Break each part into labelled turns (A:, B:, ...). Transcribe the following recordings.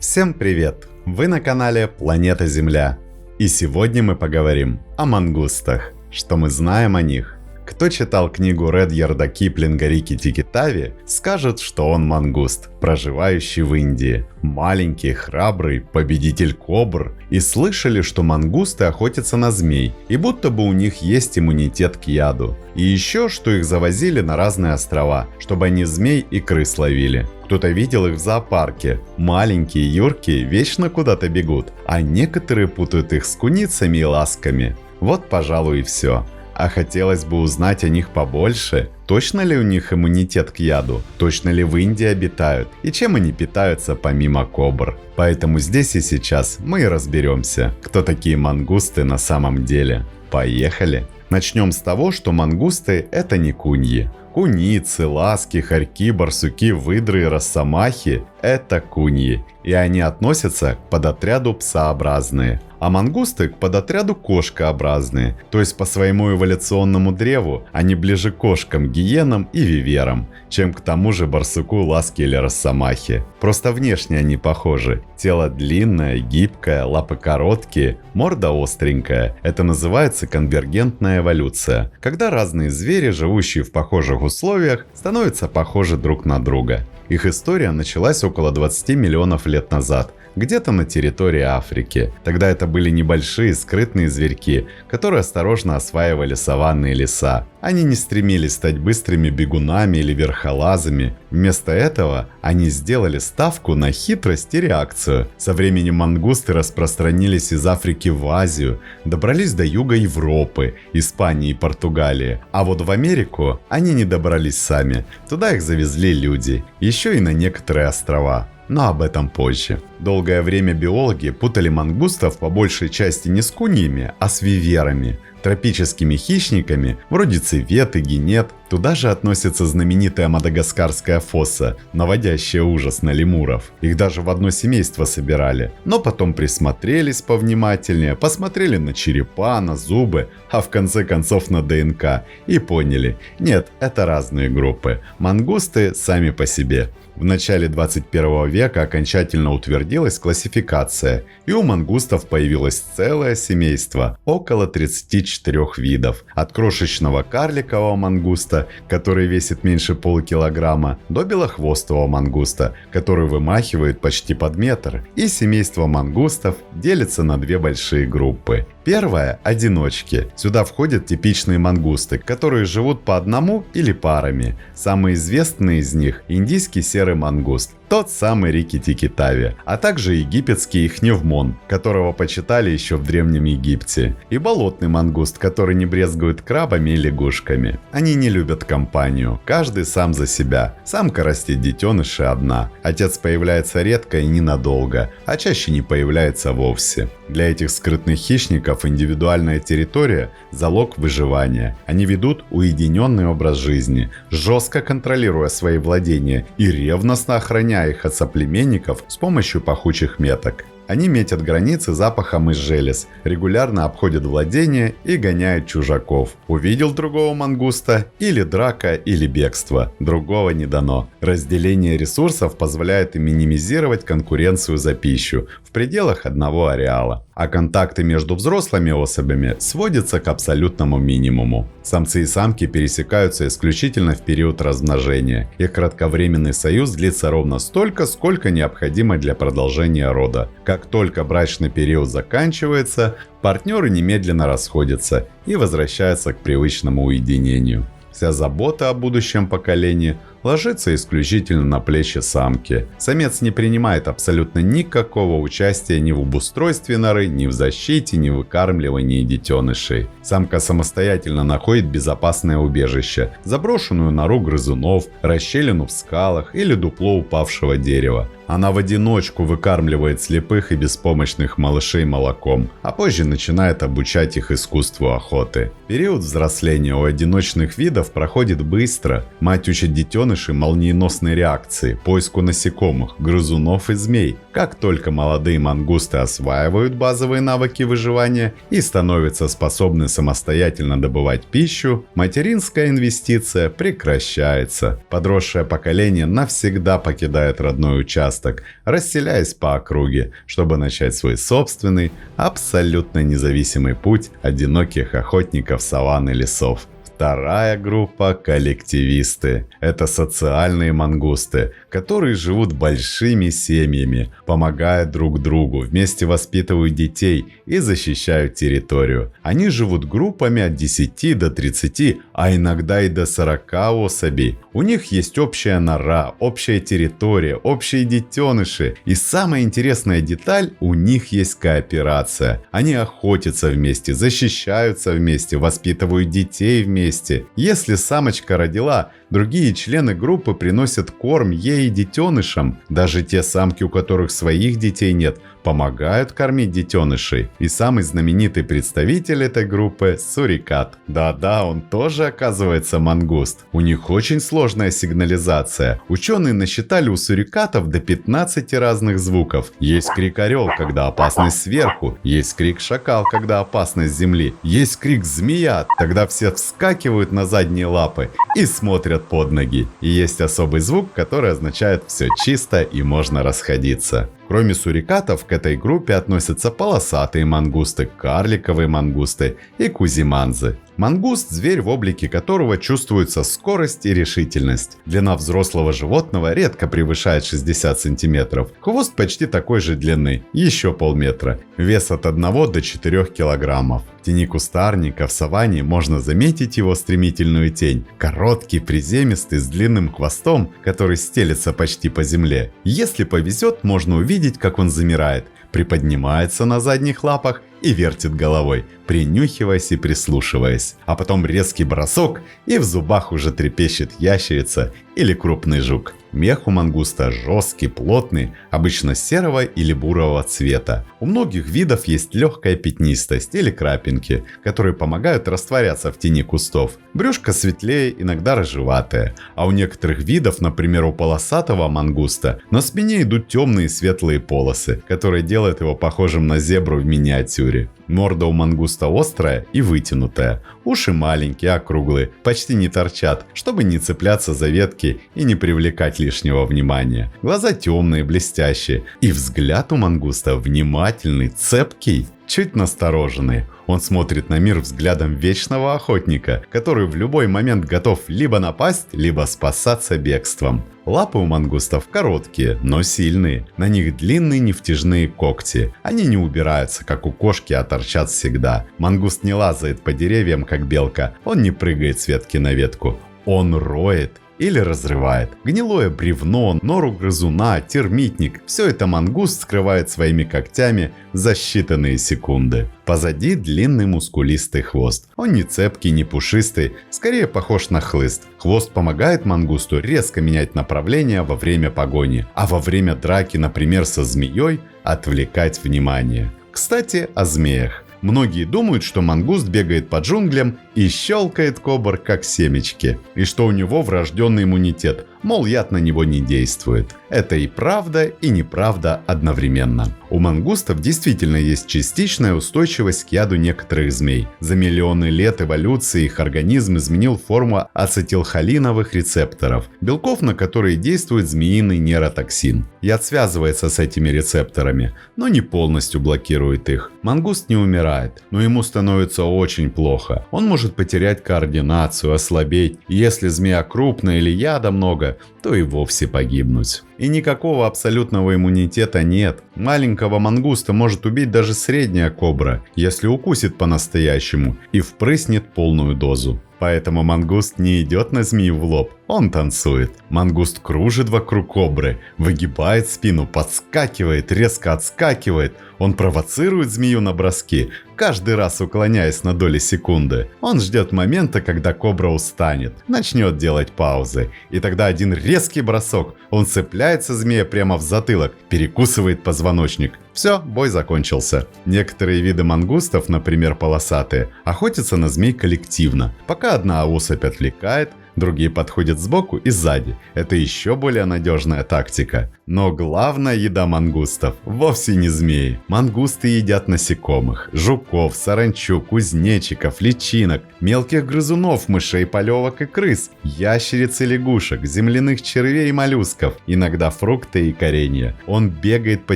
A: Всем привет! Вы на канале Планета Земля. И сегодня мы поговорим о мангустах. Что мы знаем о них? Кто читал книгу Редьярда Киплинга «Рикки-тикки-тави», скажет, что он мангуст, проживающий в Индии. Маленький, храбрый, победитель кобр. И слышали, что мангусты охотятся на змей, и будто бы у них есть иммунитет к яду. И еще, что их завозили на разные острова, чтобы они змей и крыс ловили. Кто-то видел их в зоопарке. Маленькие, юркие, вечно куда-то бегут, а некоторые путают их с куницами и ласками. Вот, пожалуй, и все. А хотелось бы узнать о них побольше. Точно ли у них иммунитет к яду? Точно ли в Индии обитают? И чем они питаются помимо кобр? Поэтому здесь и сейчас мы и разберемся, кто такие мангусты на самом деле. Поехали! Начнем с того, что мангусты – это не куньи. Куницы, ласки, хорьки, барсуки, выдры и росомахи – это куньи, и они относятся к подотряду псообразные, а мангусты к подотряду кошкообразные, то есть по своему эволюционному древу они ближе к кошкам, гиенам и виверам, чем к тому же барсуку, ласке или росомахе. Просто внешне они похожи. Тело длинное, гибкое, лапы короткие, морда остренькая. Это называется конвергентная эволюция, когда разные звери, живущие в похожих условиях, становятся похожи друг на друга. Их история началась около 20 миллионов лет назад, где-то на территории Африки. Тогда это были небольшие скрытные зверьки, которые осторожно осваивали саванны и леса. Они не стремились стать быстрыми бегунами или верхолазами. Вместо этого они сделали ставку на хитрость и реакцию. Со временем мангусты распространились из Африки в Азию, добрались до юга Европы, Испании и Португалии. А вот в Америку они не добрались сами. Туда их завезли люди, еще и на некоторые острова. Но об этом позже. Долгое время биологи путали мангустов по большей части не с куньями, а с виверами, тропическими хищниками, вроде цивет и генет. Туда же относится знаменитая мадагаскарская фоса, наводящая ужас на лемуров. Их даже в одно семейство собирали. Но потом присмотрелись повнимательнее, посмотрели на черепа, на зубы, а в конце концов на ДНК. И поняли, нет, это разные группы. Мангусты сами по себе. В начале 21 века окончательно утвердилась классификация, и у мангустов появилось целое семейство, около 34 видов. От крошечного карликового мангуста, который весит меньше полукилограмма, до белохвостого мангуста, который вымахивает почти под метр. И семейство мангустов делится на две большие группы. Первая – одиночки. Сюда входят типичные мангусты, которые живут по одному или парами. Самые известные из них – индийский серый мангуст, тот самый Рикки-тикки-тави, а также египетский ихневмон, которого почитали еще в Древнем Египте, и болотный мангуст, который не брезгует крабами и лягушками. Они не любят компанию, каждый сам за себя. Самка растит детеныши одна. Отец появляется редко и ненадолго, а чаще не появляется вовсе. Для этих скрытных хищников индивидуальная территория – залог выживания. Они ведут уединенный образ жизни, жестко контролируя свои владения и ревностно охраняя их от соплеменников с помощью пахучих меток. Они метят границы запахом из желез, регулярно обходят владения и гоняют чужаков. Увидел другого мангуста – или драка, или бегство. Другого не дано. Разделение ресурсов позволяет им минимизировать конкуренцию за пищу в пределах одного ареала. А контакты между взрослыми особями сводятся к абсолютному минимуму. Самцы и самки пересекаются исключительно в период размножения. Их кратковременный союз длится ровно столько, сколько необходимо для продолжения рода. Как только брачный период заканчивается, партнеры немедленно расходятся и возвращаются к привычному уединению. Вся забота о будущем поколении ложится исключительно на плечи самки. Самец не принимает абсолютно никакого участия ни в обустройстве норы, ни в защите, ни в выкармливании детенышей. Самка самостоятельно находит безопасное убежище, заброшенную нору грызунов, расщелину в скалах или дупло упавшего дерева. Она в одиночку выкармливает слепых и беспомощных малышей молоком, а позже начинает обучать их искусству охоты. Период взросления у одиночных видов проходит быстро. Мать учит детенышей детеныши молниеносной реакции, поиску насекомых, грызунов и змей. Как только молодые мангусты осваивают базовые навыки выживания и становятся способны самостоятельно добывать пищу, материнская инвестиция прекращается. Подросшее поколение навсегда покидает родной участок, расселяясь по округе, чтобы начать свой собственный, абсолютно независимый путь одиноких охотников саванн и лесов. Вторая группа – коллективисты. Это социальные мангусты, которые живут большими семьями, помогают друг другу, вместе воспитывают детей и защищают территорию. Они живут группами от 10 до 30, а иногда и до 40 особей. У них есть общая нора, общая территория, общие детеныши. И самая интересная деталь – у них есть кооперация. Они охотятся вместе, защищаются вместе, воспитывают детей вместе. Если самочка родила, другие члены группы приносят корм ей и детенышам. Даже те самки, у которых своих детей нет, помогают кормить детенышей. И самый знаменитый представитель этой группы – сурикат. Да-да, он тоже оказывается мангуст. У них очень сложная сигнализация. Ученые насчитали у сурикатов до 15 разных звуков. Есть крик орел, когда опасность сверху. Есть крик шакал, когда опасность с земли. Есть крик змея, тогда все вскакивают на задние лапы и смотрят под ноги. И есть особый звук, который означает «все чисто и можно расходиться». Кроме сурикатов, к этой группе относятся полосатые мангусты, карликовые мангусты и кузиманзы. Мангуст – зверь, в облике которого чувствуется скорость и решительность. Длина взрослого животного редко превышает 60 см. Хвост почти такой же длины, еще полметра. Вес от 1 до 4 килограммов. В тени кустарника в саванне можно заметить его стремительную тень. Короткий, приземистый, с длинным хвостом, который стелется почти по земле. Если повезет, можно увидеть, как он замирает, приподнимается на задних лапах и вертит головой, принюхиваясь и прислушиваясь. А потом резкий бросок, и в зубах уже трепещет ящерица или крупный жук. Мех у мангуста жесткий, плотный, обычно серого или бурого цвета. У многих видов есть легкая пятнистость или крапинки, которые помогают растворяться в тени кустов. Брюшко светлее, иногда рыжеватое. А у некоторых видов, например у полосатого мангуста, на спине идут темные светлые полосы, которые делают его похожим на зебру в миниатюре. Морда у мангуста острая и вытянутая. Уши маленькие, округлые, почти не торчат, чтобы не цепляться за ветки и не привлекать лишнего внимания. Глаза темные, блестящие. И взгляд у мангуста внимательный, цепкий, чуть настороженный. Он смотрит на мир взглядом вечного охотника, который в любой момент готов либо напасть, либо спасаться бегством. Лапы у мангустов короткие, но сильные. На них длинные нефтяные когти. Они не убираются, как у кошки, а торчат всегда. Мангуст не лазает по деревьям, как белка. Он не прыгает с ветки на ветку. Он роет или разрывает. Гнилое бревно, нору грызуна, термитник – все это мангуст скрывает своими когтями за считанные секунды. Позади длинный мускулистый хвост. Он не цепкий, не пушистый, скорее похож на хлыст. Хвост помогает мангусту резко менять направление во время погони, а во время драки, например, со змеей, отвлекать внимание. Кстати, о змеях. Многие думают, что мангуст бегает по джунглям и щелкает кобр как семечки, и что у него врожденный иммунитет, мол, яд на него не действует. Это и правда, и неправда одновременно. У мангустов действительно есть частичная устойчивость к яду некоторых змей. За миллионы лет эволюции их организм изменил форму ацетилхолиновых рецепторов, белков, на которые действует змеиный нейротоксин. Яд связывается с этими рецепторами, но не полностью блокирует их. Мангуст не умирает, но ему становится очень плохо. Он может потерять координацию, ослабеть, и если змея крупная или яда много, то и вовсе погибнуть. И никакого абсолютного иммунитета нет. Маленького мангуста может убить даже средняя кобра, если укусит по-настоящему и впрыснет полную дозу. Поэтому мангуст не идет на змею в лоб, он танцует. Мангуст кружит вокруг кобры, выгибает спину, подскакивает, резко отскакивает. Он провоцирует змею на броски, каждый раз уклоняясь на доли секунды. Он ждет момента, когда кобра устанет, начнет делать паузы. И тогда один резкий бросок, он цепляется змея прямо в затылок, перекусывает позвоночник. Все, бой закончился. Некоторые виды мангустов, например полосатые, охотятся на змей коллективно. Пока одна особь отвлекает, другие подходят сбоку и сзади. Это еще более надежная тактика. Но главная еда мангустов вовсе не змеи. Мангусты едят насекомых, жуков, саранчу, кузнечиков, личинок, мелких грызунов, мышей, полевок и крыс, ящериц и лягушек, земляных червей и моллюсков, иногда фрукты и коренья. Он бегает по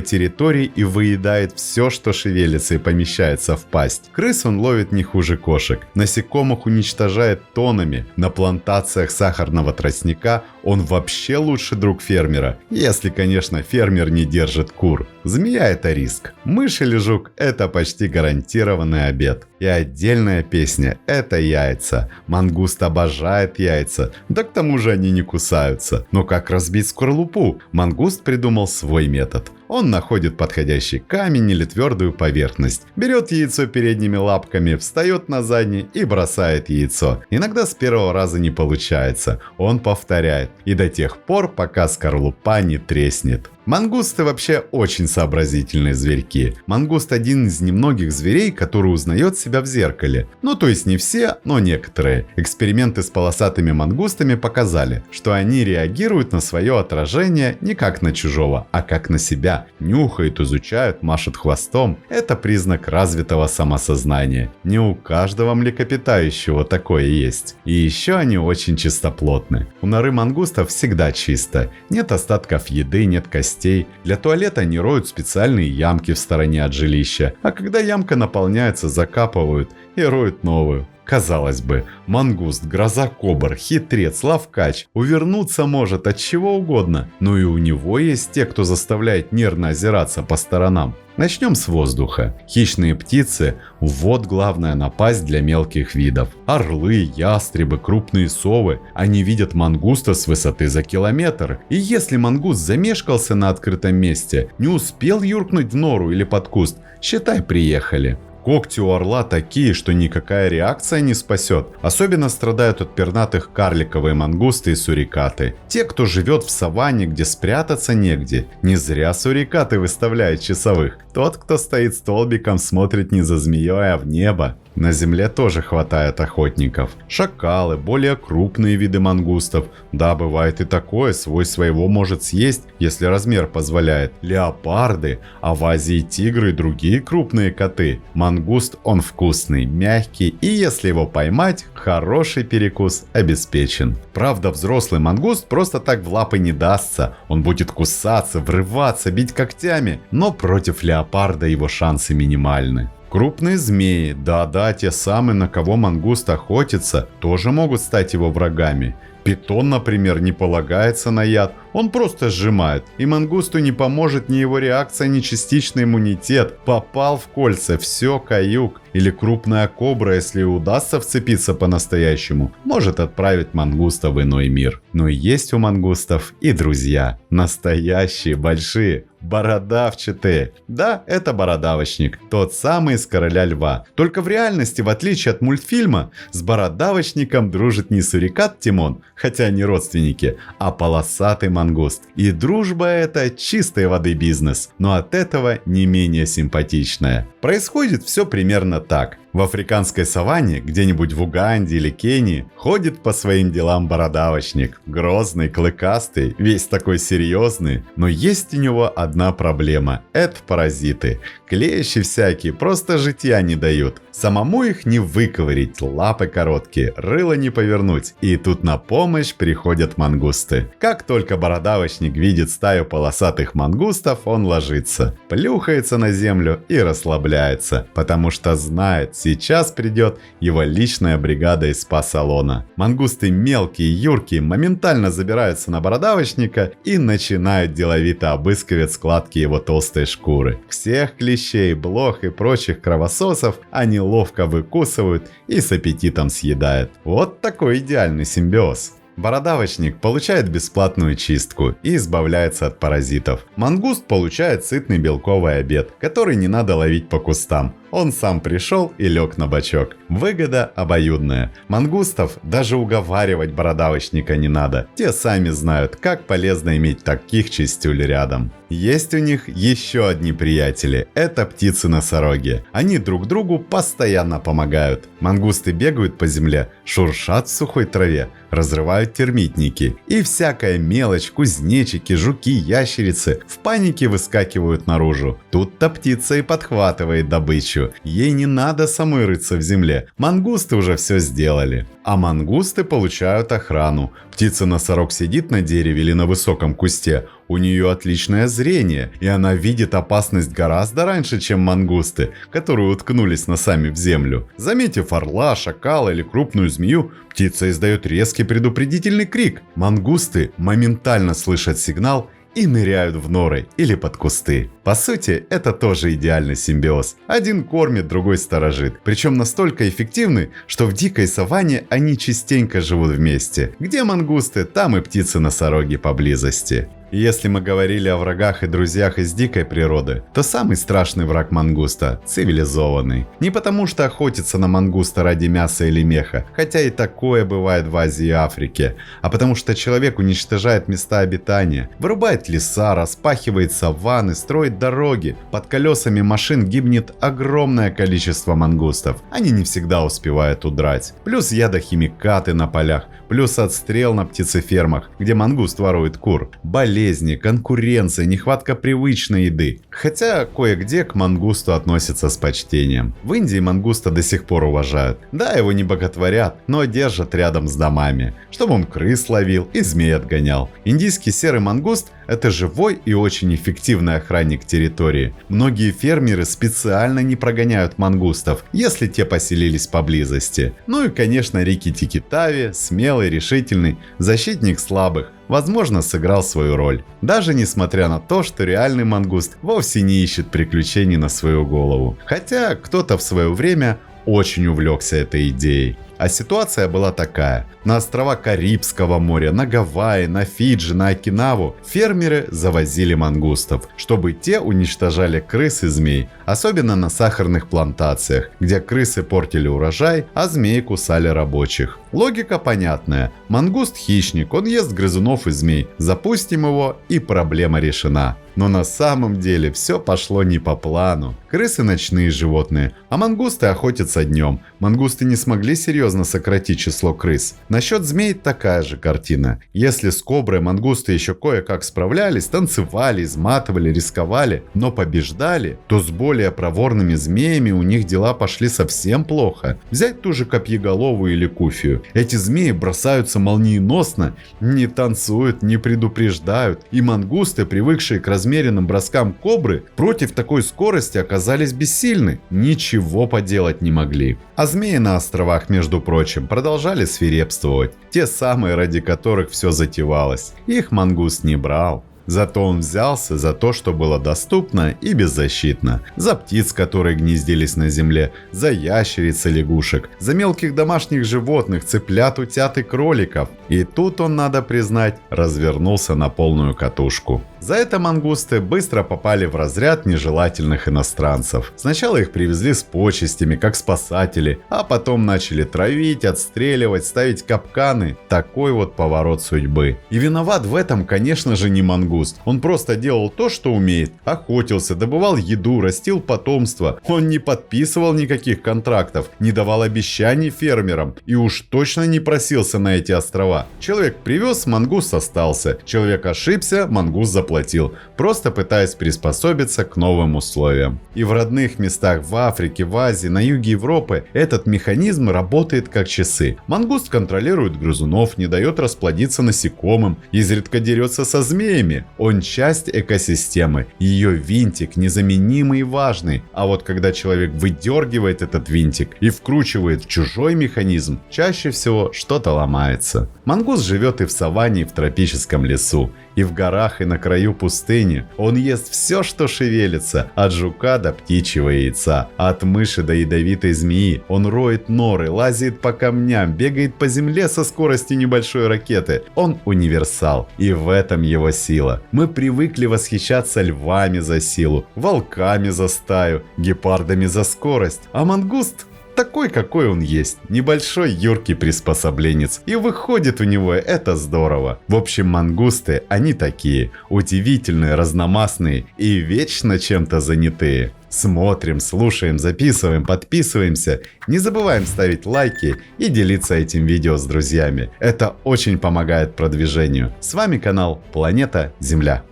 A: территории и выедает все, что шевелится и помещается в пасть. Крыс он ловит не хуже кошек. Насекомых уничтожает тоннами. На плантациях сахарного тростника он вообще лучший друг фермера. Если, конечно, фермер не держит кур. Змея – это риск. Мышь или жук – это почти гарантированный обед. И отдельная песня – это яйца. Мангуст обожает яйца. Да к тому же они не кусаются. Но как разбить скорлупу? Мангуст придумал свой метод. Он находит подходящий камень или твердую поверхность, берет яйцо передними лапками, встает на задние и бросает яйцо. Иногда с первого раза не получается. Он повторяет. И до тех пор, пока скорлупа не треснет. Мангусты вообще очень сообразительные зверьки. Мангуст один из немногих зверей, который узнает себя в зеркале. Ну то есть не все, но некоторые. Эксперименты с полосатыми мангустами показали, что они реагируют на свое отражение не как на чужого, а как на себя. Нюхают, изучают, машут хвостом. Это признак развитого самосознания. Не у каждого млекопитающего такое есть. И еще они очень чистоплотны. У норы мангустов всегда чисто. Нет остатков еды, нет костей. Для туалета они роют специальные ямки в стороне от жилища, а когда ямка наполняется, закапывают и роют новую. Казалось бы, мангуст, гроза кобр, хитрец, ловкач, увернуться может от чего угодно, но и у него есть те, кто заставляет нервно озираться по сторонам. Начнем с воздуха. Хищные птицы – вот главная напасть для мелких видов. Орлы, ястребы, крупные совы – они видят мангуста с высоты за километр. И если мангуст замешкался на открытом месте, не успел юркнуть в нору или под куст, считай, приехали. Когти у орла такие, что никакая реакция не спасет. Особенно страдают от пернатых карликовые мангусты и сурикаты. Те, кто живет в саванне, где спрятаться негде. Не зря сурикаты выставляют часовых. Тот, кто стоит столбиком, смотрит не за змеей, а в небо. На земле тоже хватает охотников. Шакалы, более крупные виды мангустов. Да, бывает и такое, свой своего может съесть, если размер позволяет. Леопарды, а в Азии тигры и другие крупные коты. Мангуст он вкусный, мягкий, и если его поймать, хороший перекус обеспечен. Правда, взрослый мангуст просто так в лапы не дастся. Он будет кусаться, врываться, бить когтями, но против леопарда его шансы минимальны. Крупные змеи, да-да, те самые, на кого мангуст охотится, тоже могут стать его врагами. Питон, например, не полагается на яд, он просто сжимает, и мангусту не поможет ни его реакция, ни частичный иммунитет. Попал в кольца, все, каюк. Или крупная кобра, если удастся вцепиться по-настоящему, может отправить мангуста в иной мир. Но есть у мангустов и друзья. Настоящие, большие, бородавчатые. Да, это бородавочник, тот самый из Короля Льва. Только в реальности, в отличие от мультфильма, с бородавочником дружит не сурикат Тимон, хотя они родственники, а полосатый мангуст. И дружба это чистой воды бизнес, но от этого не менее симпатичная. Происходит все примерно так. В африканской саванне, где-нибудь в Уганде или Кении, ходит по своим делам бородавочник. Грозный, клыкастый, весь такой серьезный. Но есть у него одна проблема. Это паразиты. Клещи всякие, просто житья не дают. Самому их не выковырить, лапы короткие, рыло не повернуть. И тут на помощь приходят мангусты. Как только бородавочник видит стаю полосатых мангустов, он ложится, плюхается на землю и расслабляется, потому что знает, сейчас придет его личная бригада из спа-салона. Мангусты мелкие, юркие, моментально забираются на бородавочника и начинают деловито обыскивать складки его толстой шкуры. Всех клещей, блох и прочих кровососов они ловко выкусывают и с аппетитом съедают. Вот такой идеальный симбиоз. Бородавочник получает бесплатную чистку и избавляется от паразитов. Мангуст получает сытный белковый обед, который не надо ловить по кустам. Он сам пришел и лег на бочок. Выгода обоюдная. Мангустов даже уговаривать бородавочника не надо. Те сами знают, как полезно иметь таких чистюль рядом. Есть у них еще одни приятели. Это птицы-носороги. Они друг другу постоянно помогают. Мангусты бегают по земле, шуршат в сухой траве, разрывают термитники. И всякая мелочь, кузнечики, жуки, ящерицы в панике выскакивают наружу. Тут-то птица и подхватывает добычу. Ей не надо самой рыться в земле. Мангусты уже все сделали. А мангусты получают охрану. Птица-носорог сидит на дереве или на высоком кусте. У нее отличное зрение, и она видит опасность гораздо раньше, чем мангусты, которые уткнулись носами в землю. Заметив орла, шакала или крупную змею, птица издает резкий предупредительный крик. Мангусты моментально слышат сигнал и ныряют в норы или под кусты. По сути, это тоже идеальный симбиоз. Один кормит, другой сторожит. Причем настолько эффективны, что в дикой саванне они частенько живут вместе. Где мангусты, там и птицы-носороги поблизости. И если мы говорили о врагах и друзьях из дикой природы, то самый страшный враг мангуста – цивилизованный. Не потому что охотится на мангуста ради мяса или меха, хотя и такое бывает в Азии и Африке, а потому что человек уничтожает места обитания, вырубает леса, распахивает саванны, строит дороги. Под колесами машин гибнет огромное количество мангустов. Они не всегда успевают удрать. Плюс ядохимикаты на полях, плюс отстрел на птицефермах, где мангуст ворует кур. Болезни, конкуренция, нехватка привычной еды. Хотя кое-где к мангусту относятся с почтением. В Индии мангуста до сих пор уважают. Да, его не боготворят, но держат рядом с домами, чтобы он крыс ловил и змей отгонял. Индийский серый мангуст – это живой и очень эффективный охранник территории. Многие фермеры специально не прогоняют мангустов, если те поселились поблизости. Ну и, конечно, Рикки-Тикки-Тави, смелый, решительный, защитник слабых, возможно, сыграл свою роль. Даже несмотря на то, что реальный мангуст вовсе не ищет приключений на свою голову. Хотя кто-то в свое время очень увлекся этой идеей. А ситуация была такая. На острова Карибского моря, на Гавайи, на Фиджи, на Окинаву фермеры завозили мангустов, чтобы те уничтожали крыс и змей. Особенно на сахарных плантациях, где крысы портили урожай, а змеи кусали рабочих. Логика понятная. Мангуст хищник, он ест грызунов и змей. Запустим его, и проблема решена. Но на самом деле все пошло не по плану. Крысы ночные животные, а мангусты охотятся днем. Мангусты не смогли серьезно сократить число крыс. Насчет змей такая же картина. Если с коброй мангусты еще кое-как справлялись, танцевали, изматывали, рисковали, но побеждали, то с более проворными змеями у них дела пошли совсем плохо. Взять ту же копьеголовую или куфию. Эти змеи бросаются молниеносно, не танцуют, не предупреждают. И мангусты, привыкшие к размеренным броскам кобры, против такой скорости оказались бессильны. Ничего поделать не могли. А змеи на островах, между прочим, продолжали свирепствовать. Те самые, ради которых все затевалось. Их мангуст не брал. Зато он взялся за то, что было доступно и беззащитно. За птиц, которые гнездились на земле, за ящериц и лягушек, за мелких домашних животных, цыплят, утят и кроликов. И тут он, надо признать, развернулся на полную катушку. За это мангусты быстро попали в разряд нежелательных иностранцев. Сначала их привезли с почестями, как спасатели, а потом начали травить, отстреливать, ставить капканы. Такой вот поворот судьбы. И виноват в этом, конечно же, не мангуст. Он просто делал то, что умеет. Охотился, добывал еду, растил потомство. Он не подписывал никаких контрактов, не давал обещаний фермерам и уж точно не просился на эти острова. Человек привез, мангуст остался. Человек ошибся, мангуст заплатил, просто пытаясь приспособиться к новым условиям. И в родных местах в Африке, в Азии, на юге Европы этот механизм работает как часы. Мангуст контролирует грызунов, не дает расплодиться насекомым, изредка дерется со змеями. Он часть экосистемы, ее винтик незаменимый и важный. А вот когда человек выдергивает этот винтик и вкручивает в чужой механизм, чаще всего что-то ломается. Мангуст живет и в саванне, и в тропическом лесу, и в горах, и на краю пустыни. Он ест все, что шевелится, от жука до птичьего яйца, от мыши до ядовитой змеи. Он роет норы, лазит по камням, бегает по земле со скоростью небольшой ракеты. Он универсал, и в этом его сила. сила. Мы привыкли восхищаться львами за силу, волками за стаю, гепардами за скорость. А мангуст такой, какой он есть. Небольшой юркий приспособленец. И выходит у него это здорово. В общем, мангусты, они такие. Удивительные, разномастные и вечно чем-то занятые. Смотрим, слушаем, записываем, подписываемся. Не забываем ставить лайки и делиться этим видео с друзьями. Это очень помогает продвижению. С вами канал Планета Земля.